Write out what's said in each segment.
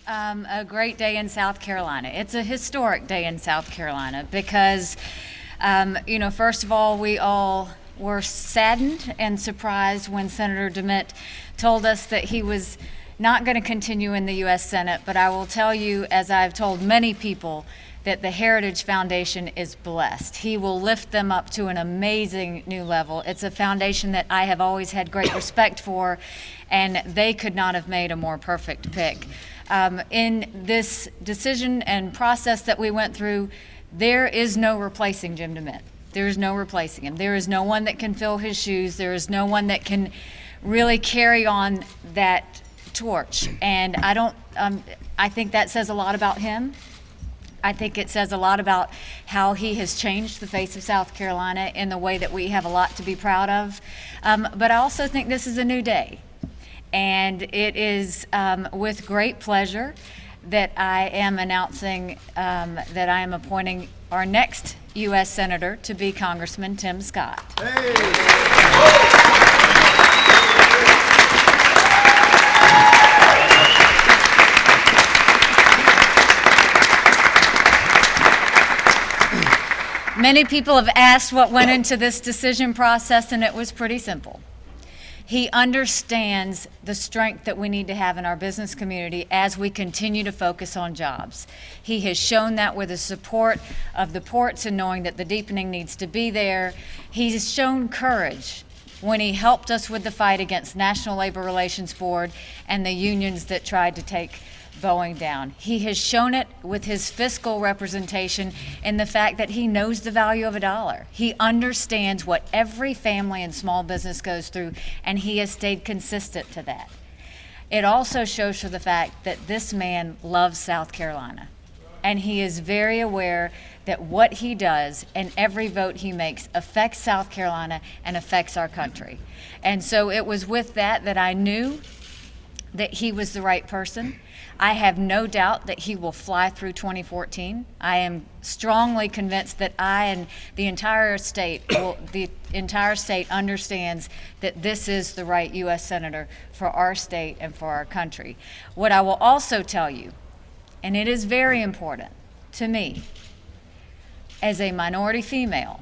A great day in South Carolina. It's a historic day in South Carolina because, first of all, we all were saddened and surprised when Senator DeMint told us that he was not going to continue in the U.S. Senate. But I will tell you, as I've told many people, that the Heritage Foundation is blessed. He will lift them up to an amazing new level. It's a foundation that I have always had great respect for, and they could not have made a more perfect pick. In this decision and process that we went through, there is no replacing Jim DeMint. There is no replacing him. There is no one that can fill his shoes. There is no one that can really carry on that torch. And I think that says a lot about him. I think it says a lot about how he has changed the face of South Carolina in the way that we have a lot to be proud of. But I also think this is a new day. And it is with great pleasure that I am announcing that I am appointing our next U.S. Senator to be Congressman Tim Scott. Hey. Many people have asked what went into this decision process, and it was pretty simple. He understands the strength that we need to have in our business community as we continue to focus on jobs. He has shown that with the support of the ports and knowing that the deepening needs to be there. He's shown courage when he helped us with the fight against National Labor Relations Board and the unions that tried to take Boeing down. He has shown it with his fiscal representation in the fact that he knows the value of a dollar. He understands what every family and small business goes through, and he has stayed consistent to that. It also shows for the fact that this man loves South Carolina, and he is very aware that what he does and every vote he makes affects South Carolina and affects our country. And so it was with that that I knew that he was the right person. I have no doubt that he will fly through 2014. I am strongly convinced that I and the entire state understands that this is the right U.S. Senator for our state and for our country. What I will also tell you, and it is very important to me as a minority female,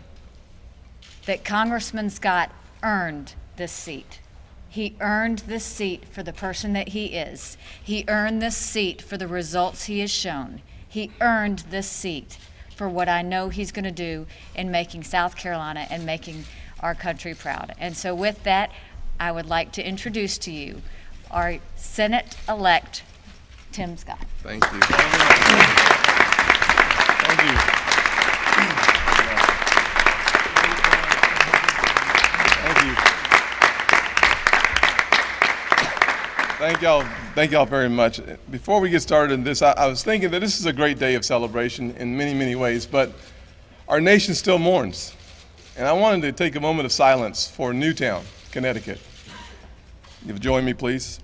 that Congressman Scott earned this seat. He earned this seat for the person that he is. He earned this seat for the results he has shown. He earned this seat for what I know he's going to do in making South Carolina and making our country proud. And so with that, I would like to introduce to you our Senate-elect, Tim Scott. Thank you. Thank you. Thank you. Thank y'all very much. Before we get started in this, I was thinking that this is a great day of celebration in many, many ways, but our nation still mourns. And I wanted to take a moment of silence for Newtown, Connecticut. You'll join me, please.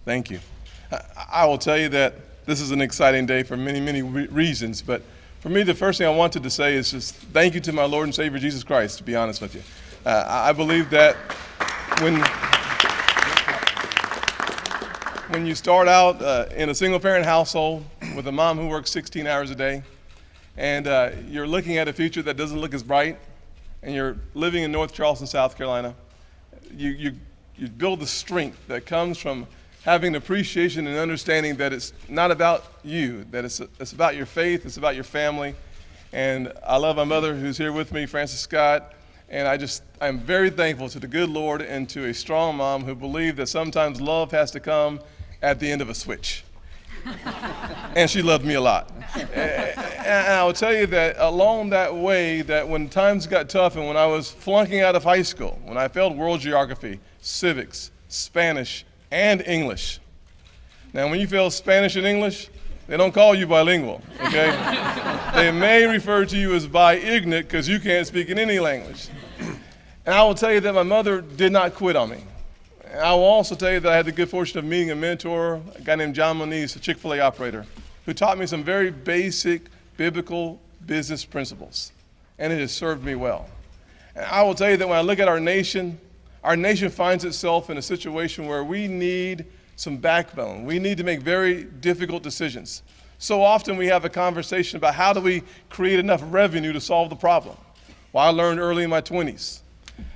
Thank you. I will tell you that this is an exciting day for many, many reasons, but for me, the first thing I wanted to say is just thank you to my Lord and Savior, Jesus Christ, to be honest with you. I believe that when you start out in a single-parent household with a mom who works 16 hours a day, and you're looking at a future that doesn't look as bright, and you're living in North Charleston, South Carolina, you build the strength that comes from having an appreciation and understanding that it's not about you, that it's about your faith, it's about your family. And I love my mother who's here with me, Frances Scott, and I'm very thankful to the good Lord and to a strong mom who believed that sometimes love has to come at the end of a switch. And she loved me a lot. And I will tell you that along that way, that when times got tough and when I was flunking out of high school, when I failed world geography, civics, Spanish, and English. Now, when you fail Spanish and English, they don't call you bilingual, okay? They may refer to you as bi-ignorant because you can't speak in any language. And I will tell you that my mother did not quit on me. And I will also tell you that I had the good fortune of meeting a mentor, a guy named John Moniz, a Chick-fil-A operator, who taught me some very basic biblical business principles. And it has served me well. And I will tell you that when I look at our nation, Our nation finds itself in a situation where we need some backbone. We need to make very difficult decisions. So often we have a conversation about how do we create enough revenue to solve the problem. Well, I learned early in my 20s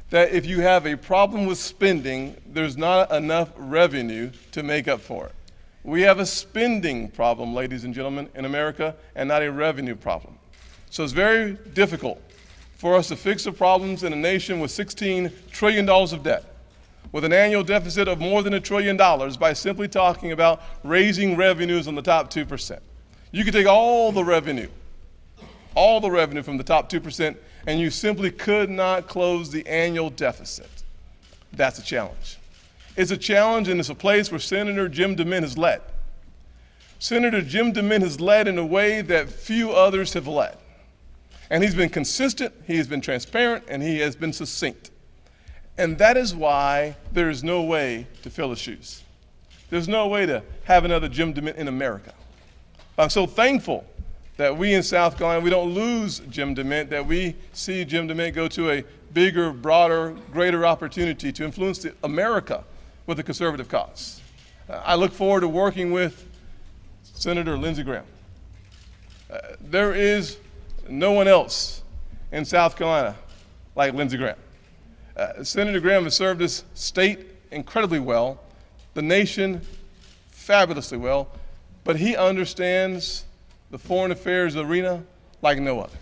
that if you have a problem with spending, there's not enough revenue to make up for it. We have a spending problem, ladies and gentlemen, in America, and not a revenue problem. So it's very difficult for us to fix the problems in a nation with $16 trillion of debt, with an annual deficit of more than $1 trillion, by simply talking about raising revenues on the top 2%. You could take all the revenue from the top 2%, and you simply could not close the annual deficit. That's a challenge. It's a challenge, and it's a place where Senator Jim DeMint has led. Senator Jim DeMint has led in a way that few others have led. And he's been consistent, he has been transparent, and he has been succinct. And that is why there is no way to fill his shoes. There's no way to have another Jim DeMint in America. I'm so thankful that we in South Carolina, we don't lose Jim DeMint, that we see Jim DeMint go to a bigger, broader, greater opportunity to influence America with a conservative cause. I look forward to working with Senator Lindsey Graham. There is no one else in South Carolina like Lindsey Graham. Senator Graham has served this state incredibly well, the nation fabulously well, but he understands the foreign affairs arena like no other.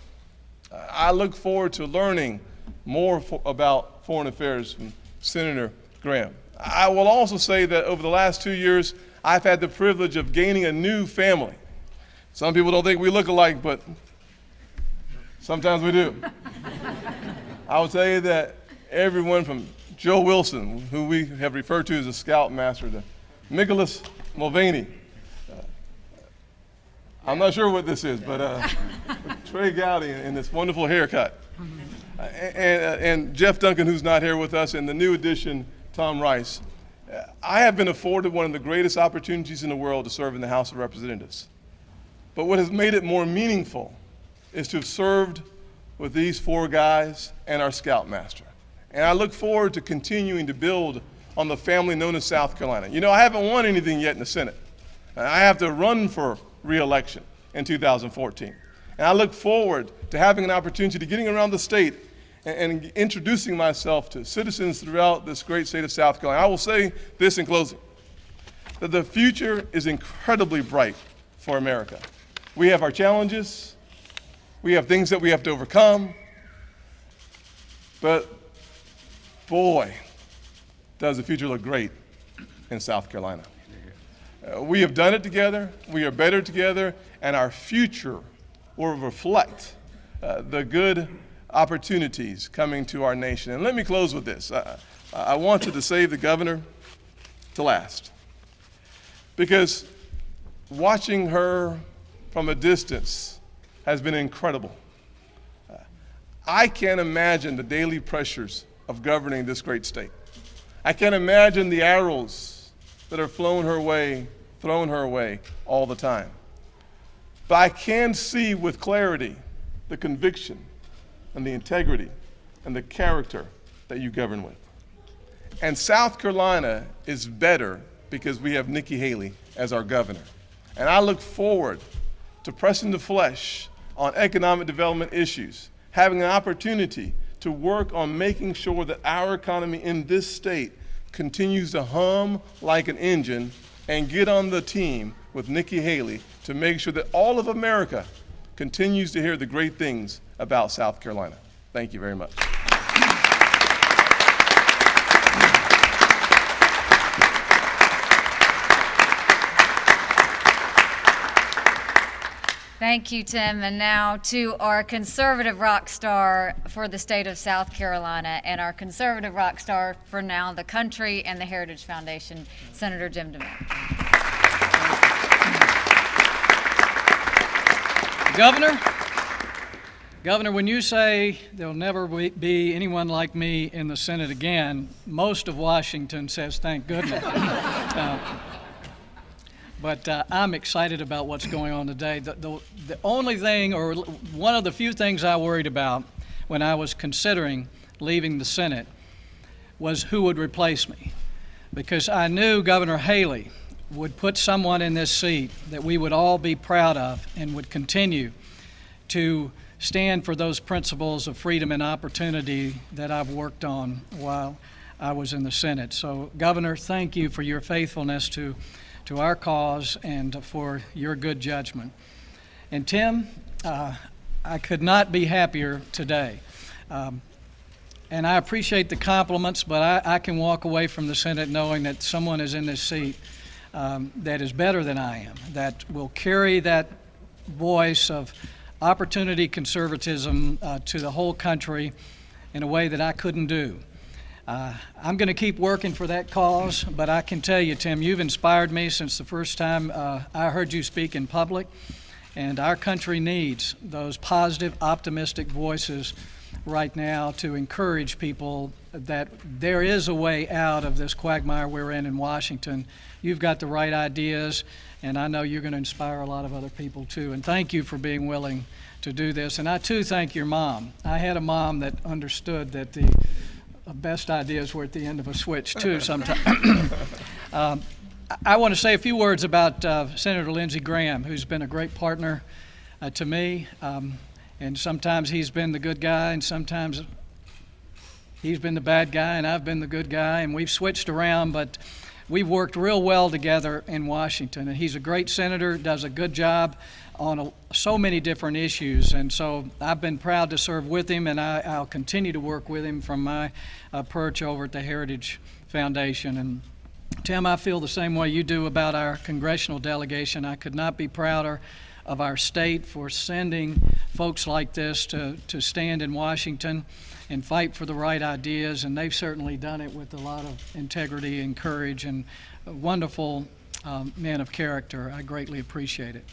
I look forward to learning more about foreign affairs from Senator Graham. I will also say that over the last 2 years, I've had the privilege of gaining a new family. Some people don't think we look alike, but sometimes we do. I will tell you that everyone from Joe Wilson, who we have referred to as a scoutmaster, to Nicholas Mulvaney. I'm not sure what this is, but Trey Gowdy and this wonderful haircut. And Jeff Duncan, who's not here with us, and the new addition, Tom Rice. I have been afforded one of the greatest opportunities in the world to serve in the House of Representatives. But what has made it more meaningful is to have served with these four guys and our scoutmaster. And I look forward to continuing to build on the family known as South Carolina. You know, I haven't won anything yet in the Senate. I have to run for re-election in 2014. And I look forward to having an opportunity to getting around the state and introducing myself to citizens throughout this great state of South Carolina. I will say this in closing, that the future is incredibly bright for America. We have our challenges, we have things that we have to overcome, but boy, does the future look great in South Carolina. We have done it together, we are better together, and our future will reflect the good opportunities coming to our nation. And let me close with this. I wanted to save the governor to last, because watching her from a distance has been incredible. I can't imagine the daily pressures of governing this great state. I can't imagine the arrows that are thrown her way all the time. But I can see with clarity the conviction and the integrity and the character that you govern with. And South Carolina is better because we have Nikki Haley as our governor. And I look forward to pressing the flesh on economic development issues, having an opportunity to work on making sure that our economy in this state continues to hum like an engine, and get on the team with Nikki Haley to make sure that all of America continues to hear the great things about South Carolina. Thank you very much. Thank you, Tim. And now to our conservative rock star for the state of South Carolina and our conservative rock star for now the country and the Heritage Foundation, Senator Jim DeMint. Governor, when you say there'll never be anyone like me in the Senate again, most of Washington says thank goodness. But I'm excited about what's going on today. The only thing, or one of the few things I worried about when I was considering leaving the Senate was who would replace me, because I knew Governor Haley would put someone in this seat that we would all be proud of and would continue to stand for those principles of freedom and opportunity that I've worked on while I was in the Senate. So, Governor, thank you for your faithfulness to our cause and for your good judgment. And Tim, I could not be happier today. And I appreciate the compliments, but I can walk away from the Senate knowing that someone is in this seat that is better than I am, that will carry that voice of opportunity conservatism to the whole country in a way that I couldn't do. I'm going to keep working for that cause, but I can tell you, Tim, you've inspired me since the first time I heard you speak in public, and our country needs those positive, optimistic voices right now to encourage people that there is a way out of this quagmire we're in Washington. You've got the right ideas, and I know you're going to inspire a lot of other people too. And thank you for being willing to do this. And I too thank your mom. I had a mom that understood that the best ideas were at the end of a switch too sometimes. I want to say a few words about Senator Lindsey Graham, who's been a great partner to me. And sometimes he's been the good guy, and sometimes he's been the bad guy, and I've been the good guy, and we've switched around, but we've worked real well together in Washington. And he's a great senator, does a good job on so many different issues. And so I've been proud to serve with him, and I'll continue to work with him from my perch over at the Heritage Foundation. And Tim, I feel the same way you do about our congressional delegation. I could not be prouder of our state for sending folks like this to stand in Washington and fight for the right ideas, and they've certainly done it with a lot of integrity and courage, and wonderful men of character. I greatly appreciate it.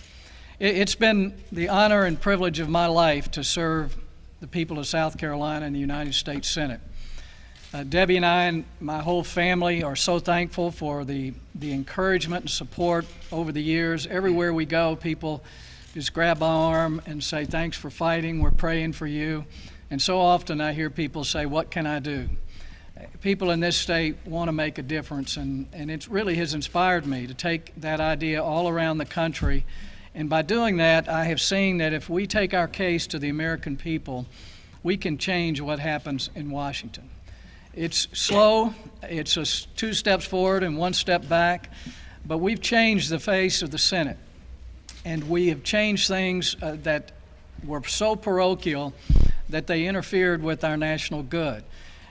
It's been the honor and privilege of my life to serve the people of South Carolina in the United States Senate. Debbie and I and my whole family are so thankful for the encouragement and support over the years. Everywhere we go, people just grab my arm and say, "Thanks for fighting, we're praying for you." And so often I hear people say, "What can I do?" People in this state want to make a difference, and it really has inspired me to take that idea all around the country. And by doing that, I have seen that if we take our case to the American people, we can change what happens in Washington. It's slow, it's just 2 steps forward and 1 step back, but we've changed the face of the Senate. And we have changed things that were so parochial that they interfered with our national good.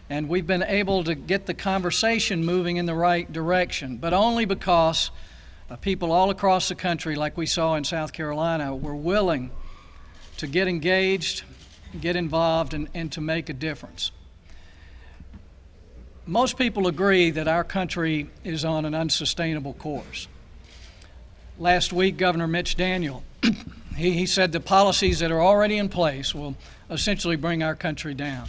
And we've been able to get the conversation moving in the right direction, but only because people all across the country, like we saw in South Carolina, were willing to get engaged, get involved, and to make a difference. Most people agree that our country is on an unsustainable course. Last week, Governor Mitch Daniel, he said the policies that are already in place will essentially bring our country down,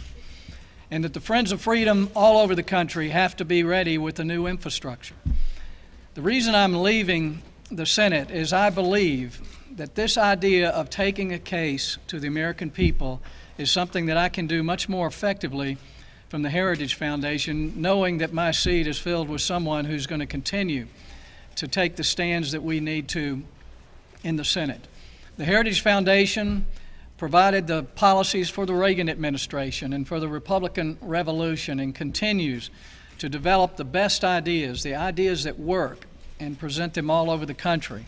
and that the Friends of Freedom all over the country have to be ready with a new infrastructure. The reason I'm leaving the Senate is I believe that this idea of taking a case to the American people is something that I can do much more effectively from the Heritage Foundation, knowing that my seat is filled with someone who's going to continue to take the stands that we need to in the Senate. The Heritage Foundation provided the policies for the Reagan administration and for the Republican Revolution, and continues to develop the best ideas, the ideas that work, and present them all over the country.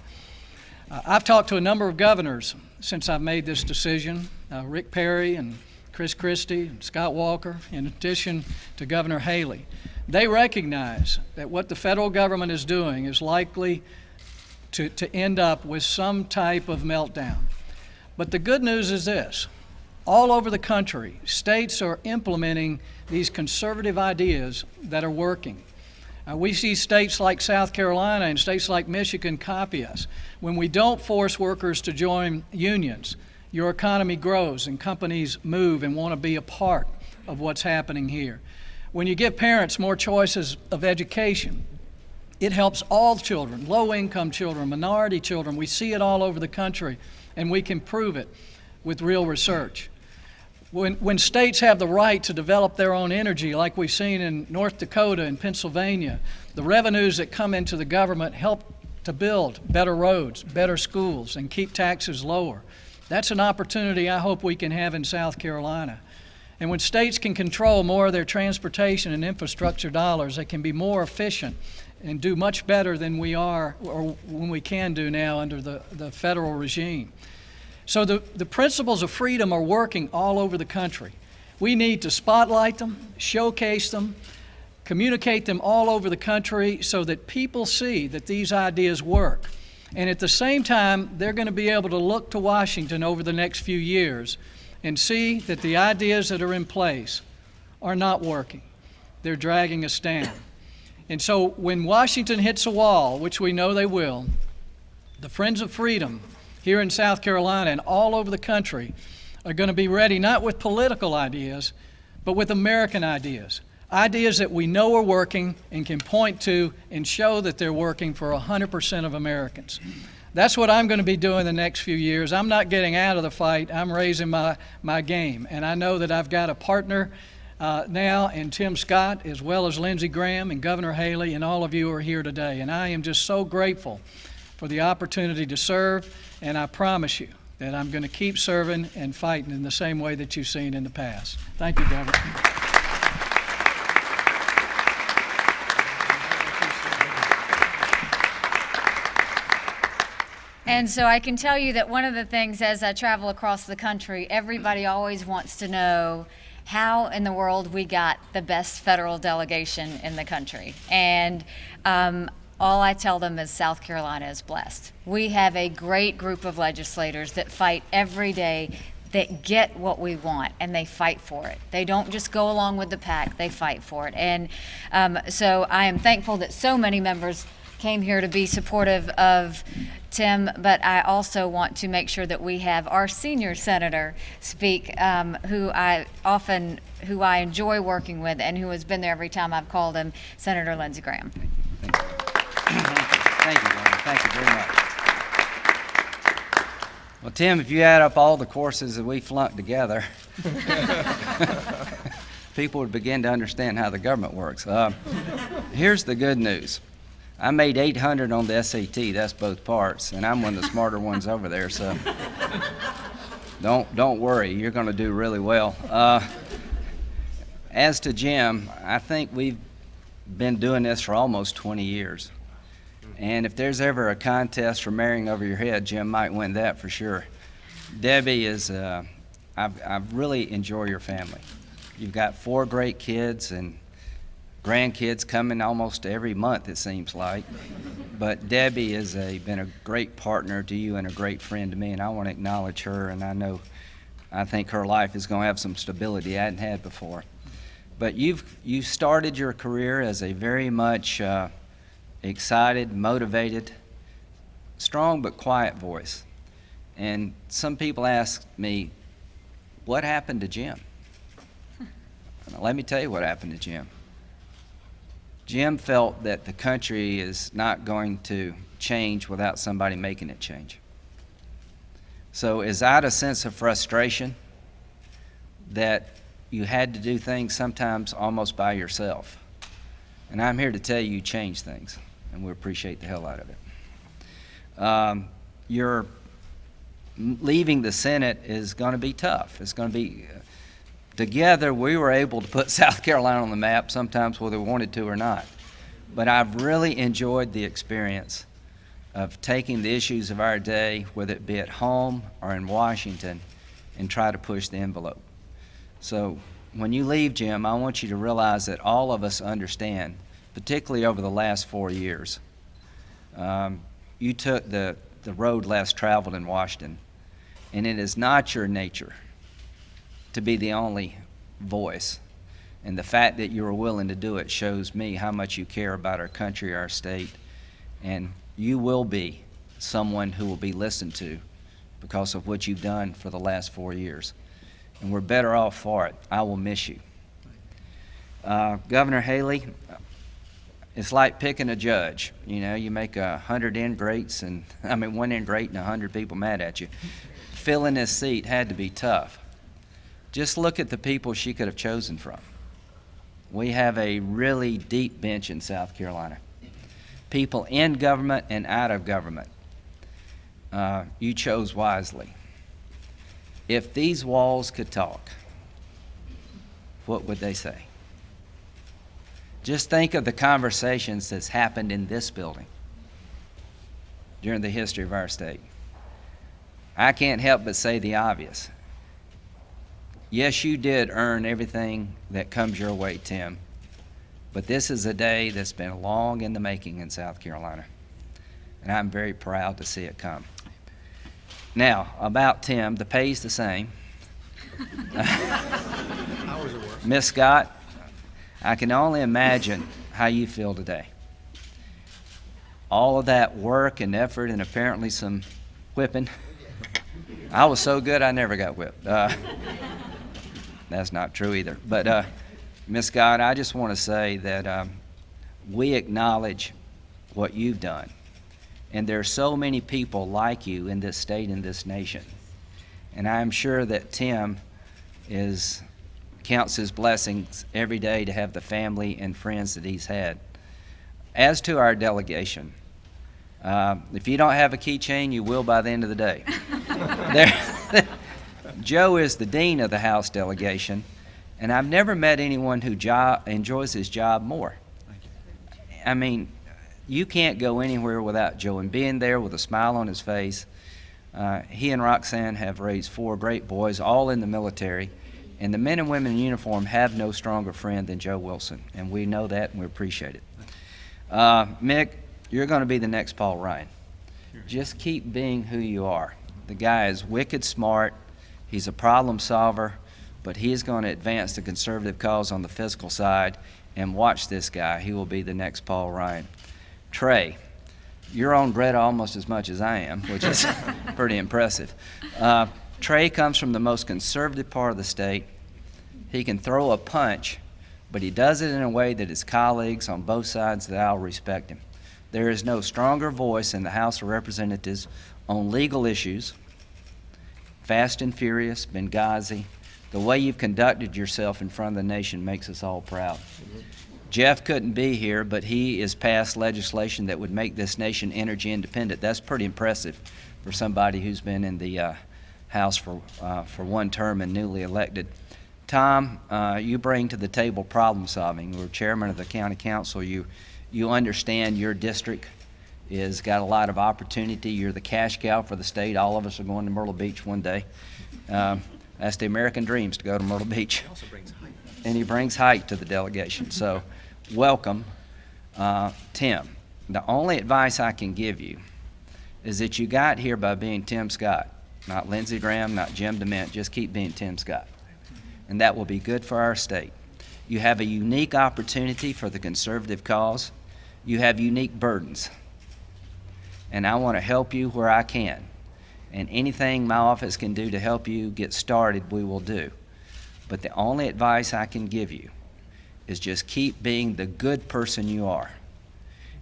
I've talked to a number of governors since I've made this decision, Rick Perry and Chris Christie and Scott Walker, in addition to Governor Haley. They recognize that what the federal government is doing is likely to end up with some type of meltdown. But the good news is this: all over the country, states are implementing these conservative ideas that are working. We see states like South Carolina and states like Michigan copy us. When we don't force workers to join unions, your economy grows and companies move and want to be a part of what's happening here. When you give parents more choices of education, it helps all children, low-income children, minority children. We see it all over the country, and we can prove it with real research. When states have the right to develop their own energy, like we've seen in North Dakota and Pennsylvania, the revenues that come into the government help to build better roads, better schools, and keep taxes lower. That's an opportunity I hope we can have in South Carolina. And when states can control more of their transportation and infrastructure dollars, they can be more efficient and do much better than we are or when we can do now under the federal regime. So the principles of freedom are working all over the country. We need to spotlight them, showcase them, communicate them all over the country so that people see that these ideas work. And at the same time, they're going to be able to look to Washington over the next few years and see that the ideas that are in place are not working. They're dragging us down. And so when Washington hits a wall, which we know they will, the Friends of Freedom here in South Carolina and all over the country are going to be ready not with political ideas, but with American ideas. Ideas that we know are working and can point to and show that they're working for 100% of Americans. That's what I'm going to be doing the next few years. I'm not getting out of the fight. I'm raising my game. And I know that I've got a partner now in Tim Scott, as well as Lindsey Graham and Governor Haley, and all of you are here today. And I am just so grateful for the opportunity to serve, and I promise you that I'm going to keep serving and fighting in the same way that you've seen in the past. Thank you, Governor. And so I can tell you that one of the things as I travel across the country, everybody always wants to know how in the world we got the best federal delegation in the country. And all I tell them is South Carolina is blessed. We have a great group of legislators that fight every day, that get what we want, and they fight for it. They don't just go along with the pack, they fight for it. And so I am thankful that so many members came here to be supportive of Tim, but I also want to make sure that we have our senior senator speak, who I enjoy working with and who has been there every time I've called him, Senator Lindsey Graham. Thank you, Lauren. Thank you very much. Well, Tim, if you add up all the courses that we flunked together, people would begin to understand how the government works. Here's the good news. I made 800 on the SAT, that's both parts, and I'm one of the smarter ones over there, so don't worry, you're going to do really well. As to Jim, I think we've been doing this for almost 20 years. And if there's ever a contest for marrying over your head, Jim might win that for sure. Debbie is, I really enjoy your family. You've got 4 great kids and grandkids coming almost every month, it seems like. But Debbie has been a great partner to you and a great friend to me, and I want to acknowledge her, and I think her life is going to have some stability I hadn't had before. But you started your career as a very much excited, motivated, strong but quiet voice. And some people ask me, what happened to Jim? Let me tell you what happened to Jim. Jim felt that the country is not going to change without somebody making it change. So is that a sense of frustration that you had to do things sometimes almost by yourself? And I'm here to tell you change things, and we appreciate the hell out of it. Your leaving the Senate is going to be tough. It's going to be together we were able to put South Carolina on the map, sometimes whether we wanted to or not. But I've really enjoyed the experience of taking the issues of our day, whether it be at home or in Washington, and try to push the envelope. So when you leave, Jim, I want you to realize that all of us understand, particularly over the last 4 years, you took the road less traveled in Washington, and it is not your nature to be the only voice. And the fact that you were willing to do it shows me how much you care about our country, our state, and you will be someone who will be listened to because of what you've done for the last 4 years. And we're better off for it. I will miss you. Governor Haley, it's like picking a judge. You know, you make 100 ingrates, one ingrate and 100 people mad at you. Filling this seat had to be tough. Just look at the people she could have chosen from. We have a really deep bench in South Carolina. People in government and out of government. You chose wisely. If these walls could talk, what would they say? Just think of the conversations that's happened in this building during the history of our state. I can't help but say the obvious. Yes, you did earn everything that comes your way, Tim, but this is a day that's been long in the making in South Carolina, and I'm very proud to see it come. Now, about Tim, the pay's the same. Miss Scott, I can only imagine how you feel today. All of that work and effort and apparently some whipping. I was so good I never got whipped. That's not true either. But Miss Scott, I just want to say that we acknowledge what you've done. And there are so many people like you in this state and this nation. And I'm sure that Tim counts his blessings every day to have the family and friends that he's had. As to our delegation, if you don't have a keychain, you will by the end of the day. Joe is the dean of the House delegation, and I've never met anyone who enjoys his job more. I mean, you can't go anywhere without Joe, and being there with a smile on his face. He and Roxanne have raised 4 great boys, all in the military, and the men and women in uniform have no stronger friend than Joe Wilson, and we know that and we appreciate it. Mick, you're going to be the next Paul Ryan. Just keep being who you are. The guy is wicked smart. He's a problem solver, but he is going to advance the conservative cause on the fiscal side, and watch this guy. He will be the next Paul Ryan. Trey, you're on bread almost as much as I am, which is pretty impressive. Trey comes from the most conservative part of the state. He can throw a punch, but he does it in a way that his colleagues on both sides of the aisle respect him. There is no stronger voice in the House of Representatives on legal issues. Fast and Furious, Benghazi, the way you've conducted yourself in front of the nation makes us all proud. Jeff couldn't be here, but he has passed legislation that would make this nation energy independent. That's pretty impressive for somebody who's been in the House for 1 term and newly elected. Tom, you bring to the table problem solving. You're chairman of the county council. You understand your district has got a lot of opportunity. You're the cash cow for the state. All of us are going to Myrtle Beach one day. That's the American dreams, to go to Myrtle Beach. And he brings height to the delegation. So welcome, Tim. The only advice I can give you is that you got here by being Tim Scott, not Lindsey Graham, not Jim DeMint. Just keep being Tim Scott. And that will be good for our state. You have a unique opportunity for the conservative cause. You have unique burdens. And I want to help you where I can. And anything my office can do to help you get started, we will do. But the only advice I can give you is just keep being the good person you are.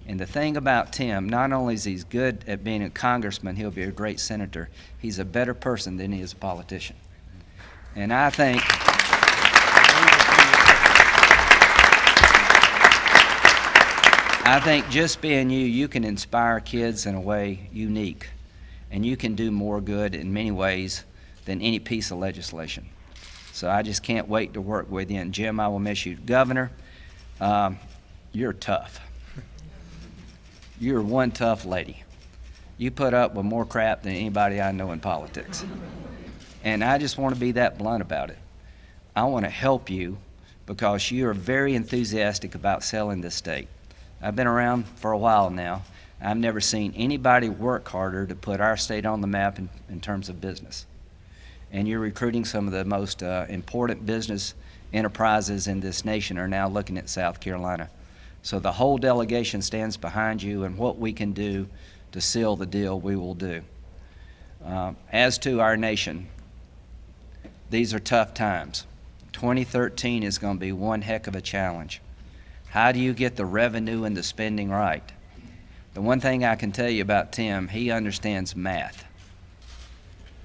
And the thing about Tim, not only is he good at being a congressman, he'll be a great senator, he's a better person than he is a politician. And I think just being you can inspire kids in a way unique. And you can do more good in many ways than any piece of legislation. So I just can't wait to work with you. And Jim, I will miss you. Governor, you're tough. You're one tough lady. You put up with more crap than anybody I know in politics. And I just want to be that blunt about it. I want to help you because you are very enthusiastic about selling this state. I've been around for a while now. I've never seen anybody work harder to put our state on the map in terms of business. And you're recruiting some of the most important business enterprises in this nation are now looking at South Carolina. So the whole delegation stands behind you, and what we can do to seal the deal, we will do. As to our nation, these are tough times. 2013 is going to be one heck of a challenge. How do you get the revenue and the spending right? The one thing I can tell you about Tim, he understands math.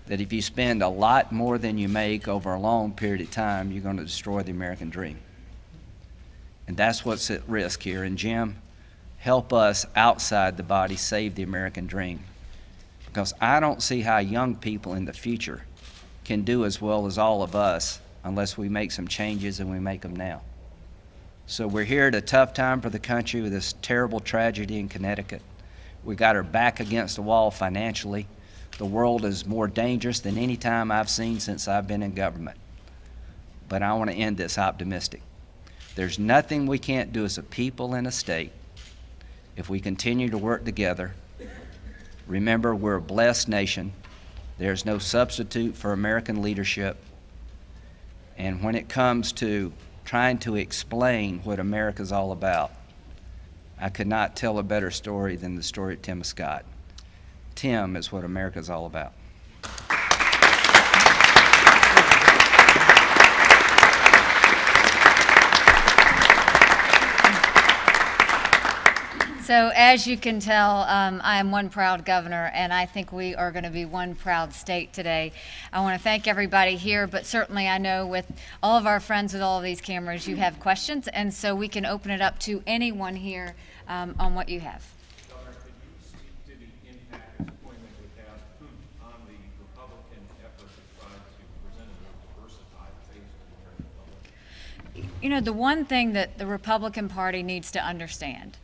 that if you spend a lot more than you make over a long period of time, you're going to destroy the American dream. And that's what's at risk here. And Jim, help us outside the body save the American dream. Because I don't see how young people in the future can do as well as all of us unless we make some changes, and we make them now. So we're here at a tough time for the country with this terrible tragedy in Connecticut. We got our back against the wall financially. The world is more dangerous than any time I've seen since I've been in government. But I want to end this optimistic. There's nothing we can't do as a people and a state if we continue to work together. Remember, we're a blessed nation. There's no substitute for American leadership. And when it comes to trying to explain what America's all about, I could not tell a better story than the story of Tim Scott. Tim is what America's all about. So as you can tell, I am one proud governor, and I think we are going to be one proud state today. I want to thank everybody here, but certainly I know with all of our friends with all of these cameras, you have questions, and so we can open it up to anyone here on what you have. Governor, could you speak to the impact this appointment would have on the Republican effort to try to present a more diversified face to the American public? You know, the one thing that the Republican Party needs to understand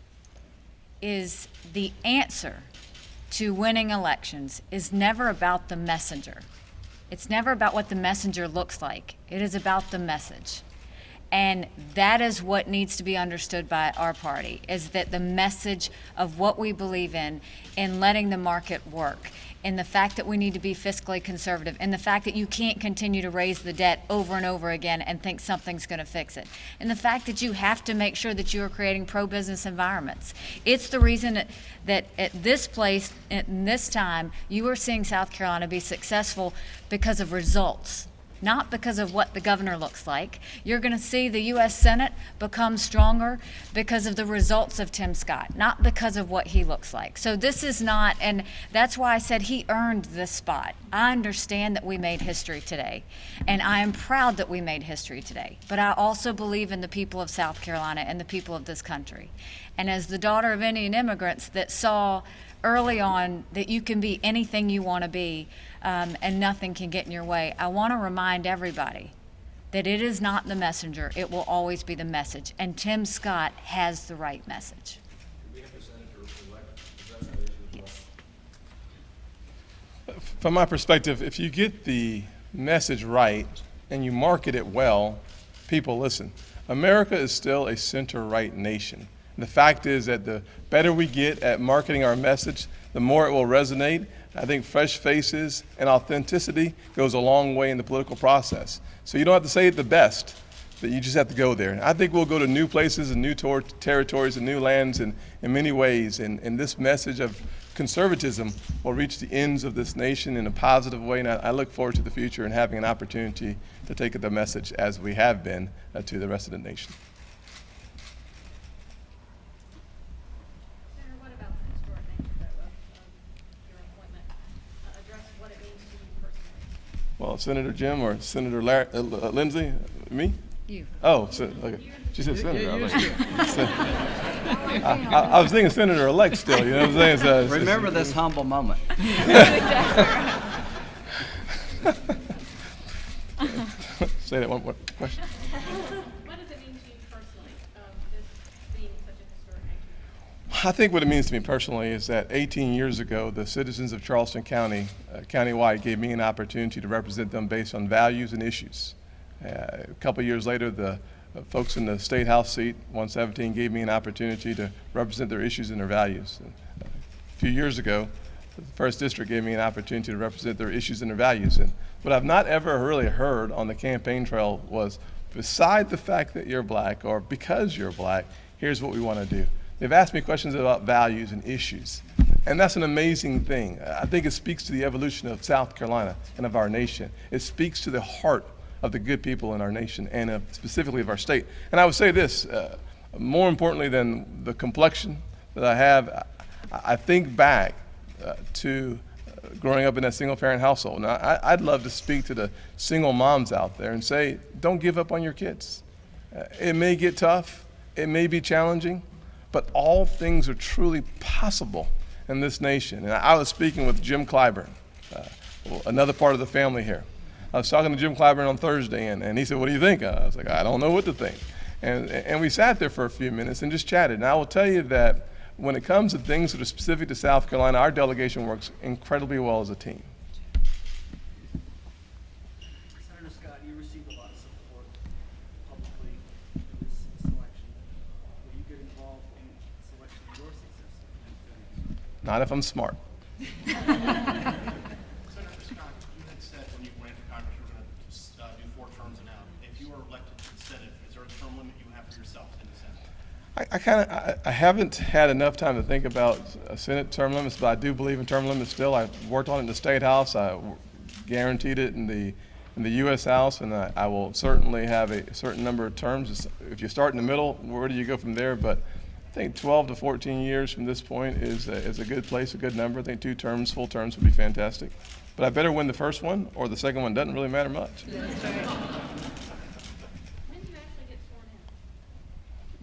is the answer to winning elections is never about the messenger. It's never about what the messenger looks like. It is about the message. And that is what needs to be understood by our party, is that the message of what we believe in letting the market work, in the fact that we need to be fiscally conservative, in the fact that you can't continue to raise the debt over and over again and think something's going to fix it, and the fact that you have to make sure that you are creating pro-business environments. It's the reason that at this place, in this time, you are seeing South Carolina be successful because of results, not because of what the governor looks like. You're going to see the U.S. Senate become stronger because of the results of Tim Scott, not because of what he looks like. So this is not, and that's why I said he earned this spot. I understand that we made history today, and I am proud that we made history today. But I also believe in the people of South Carolina and the people of this country. And as the daughter of Indian immigrants that saw early on that you can be anything you want to be, and nothing can get in your way, I want to remind everybody that it is not the messenger, it will always be the message. And Tim Scott has the right message. Do we have the senator-elect address that issue as well? From my perspective, if you get the message right and you market it well, people listen. America is still a center-right nation. And the fact is that the better we get at marketing our message, the more it will resonate. I think fresh faces and authenticity goes a long way in the political process. So you don't have to say it the best, but you just have to go there. I think we'll go to new places and new territories and new lands in many ways. And this message of conservatism will reach the ends of this nation in a positive way. And I look forward to the future and having an opportunity to take the message as we have been to the rest of the nation. What about the historic nature of your appointment? Address what it means to you personally. Well, Senator Jim or Senator Lindsay? Me? You. Oh, okay. She said Senator. I was thinking Senator-elect still, you know what I'm saying? So, Remember this humble moment. Say that one more question. What does it mean to you personally, this being such a historic nature? I think what it means to me personally is that 18 years ago, the citizens of Charleston County, countywide, gave me an opportunity to represent them based on values and issues. A couple years later, the folks in the State House seat, 117, gave me an opportunity to represent their issues and their values. A few years ago, the First District gave me an opportunity to represent their issues and their values. And what I've not ever really heard on the campaign trail was, beside the fact that you're black or because you're black, here's what we want to do. They've asked me questions about values and issues. And that's an amazing thing. I think it speaks to the evolution of South Carolina and of our nation. It speaks to the heart of the good people in our nation and specifically of our state. And I would say this, more importantly than the complexion that I have, I think back to growing up in that single-parent household. Now, I'd love to speak to the single moms out there and say, don't give up on your kids. It may get tough, it may be challenging, but all things are truly possible in this nation. And I was speaking with Jim Clyburn, another part of the family here. I was talking to Jim Clyburn on Thursday, and he said, what do you think? I was like, I don't know what to think. And we sat there for a few minutes and just chatted. And I will tell you that when it comes to things that are specific to South Carolina, our delegation works incredibly well as a team. Senator Scott, you received a lot of support publicly in this election. Will you get involved in the selection of your successor? Not if I'm smart. Senator Scott, you had said when you ran for Congress you were going to do 4 terms and out. If you are elected to the Senate, is there a term limit you have for yourself in the Senate? I haven't had enough time to think about Senate term limits, but I do believe in term limits still. I worked on it in the State House. I guaranteed it in the U.S. House, and I will certainly have a certain number of terms. If you start in the middle, where do you go from there? But I think 12 to 14 years from this point is a good place, a good number. I think 2 terms, full terms would be fantastic. But I better win the first one, or the second one doesn't really matter much. When do you actually get sworn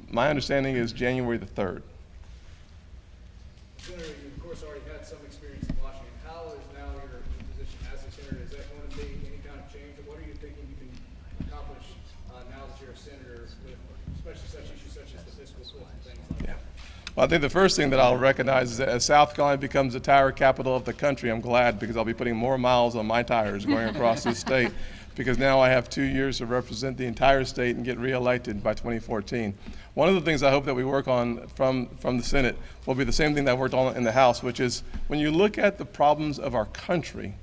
in? My understanding is January the 3rd. Senator, you of course already had some experience in Washington. How is now your position as a senator? Is that going to be any kind of change? Or what are you thinking you can accomplish now that you're a senator, with especially such issues such as the fiscal cliff and things like that? Well, I think the first thing that I'll recognize is that as South Carolina becomes the tire capital of the country, I'm glad, because I'll be putting more miles on my tires going across this state, because now I have 2 years to represent the entire state and get reelected by 2014. One of the things I hope that we work on from the Senate will be the same thing that I worked on in the House, which is when you look at the problems of our country,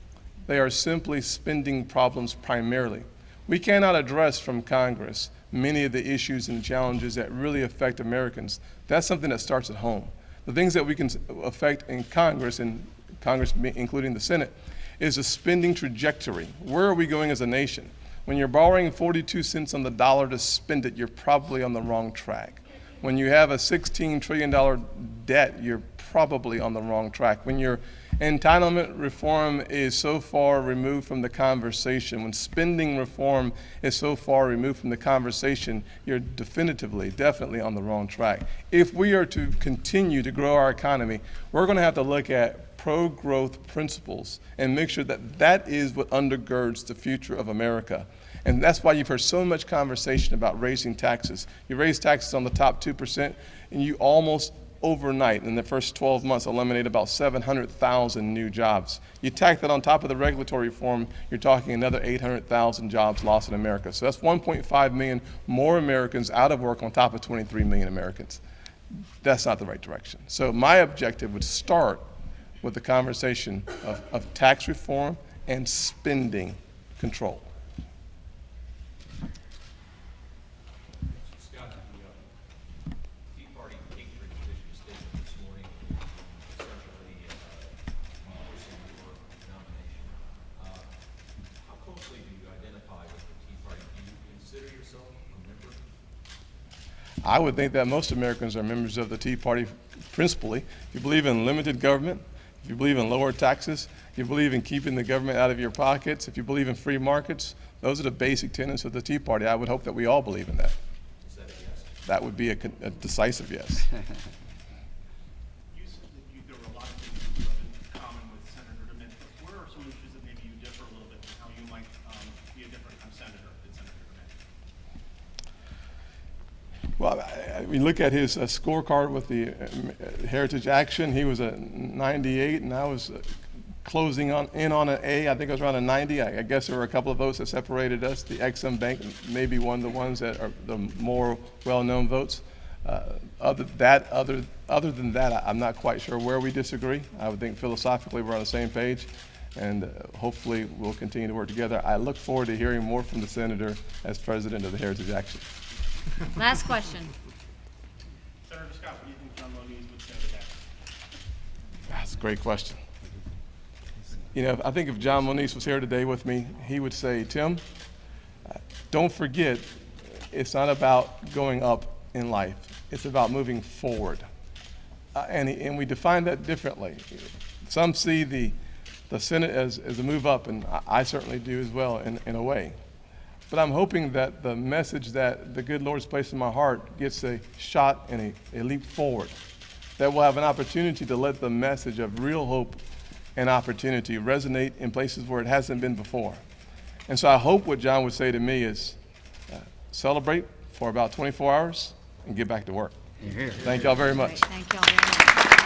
they are simply spending problems primarily. We cannot address from Congress many of the issues and challenges that really affect Americans. That's something that starts at home. The things that we can affect in Congress, and Congress including the Senate, is a spending trajectory. Where are we going as a nation? When you're borrowing 42 cents on the dollar to spend it, you're probably on the wrong track. When you have a $16 trillion debt, you're probably on the wrong track. When your entitlement reform is so far removed from the conversation, when spending reform is so far removed from the conversation, you're definitely on the wrong track. If we are to continue to grow our economy, we're going to have to look at pro-growth principles and make sure that that is what undergirds the future of America. And that's why you've heard so much conversation about raising taxes. You raise taxes on the top 2%, and you almost overnight, in the first 12 months, eliminate about 700,000 new jobs. You tack that on top of the regulatory reform, you're talking another 800,000 jobs lost in America. So that's 1.5 million more Americans out of work on top of 23 million Americans. That's not the right direction. So my objective would start with the conversation of tax reform and spending control. Scott, the Tea Party hatred position statement this morning, essentially endorsing your nomination. How closely do you identify with the Tea Party? Do you consider yourself a member? I would think that most Americans are members of the Tea Party principally. If you believe in limited government, if you believe in lower taxes, if you believe in keeping the government out of your pockets, if you believe in free markets, those are the basic tenets of the Tea Party. I would hope that we all believe in that. Is that a yes? That would be a decisive yes. You said that there were a lot of things you have in common with Senator DeMint. Where are some issues that maybe you differ a little bit with how you might be a different kind of senator than Senator DeMint? Well, we look at his scorecard with the Heritage Action. He was a 98, and I was closing in on an A. I think it was around a 90. I guess there were a couple of votes that separated us. The Exim Bank may be one of the ones that are the more well-known votes. Other than that, I'm not quite sure where we disagree. I would think philosophically we're on the same page, and hopefully we'll continue to work together. I look forward to hearing more from the senator as president of the Heritage Action. Last question. Senator Scott, what do you think John Moniz would say to that? That's a great question. You know, I think if John Moniz was here today with me, he would say, Tim, don't forget, it's not about going up in life. It's about moving forward. And we define that differently. Some see the the Senate as a move up, and I certainly do as well in a way. But I'm hoping that the message that the good Lord's placed in my heart gets a shot and a leap forward, that we'll have an opportunity to let the message of real hope and opportunity resonate in places where it hasn't been before. And so I hope what John would say to me is celebrate for about 24 hours and get back to work. Thank y'all very much. Thank y'all very much.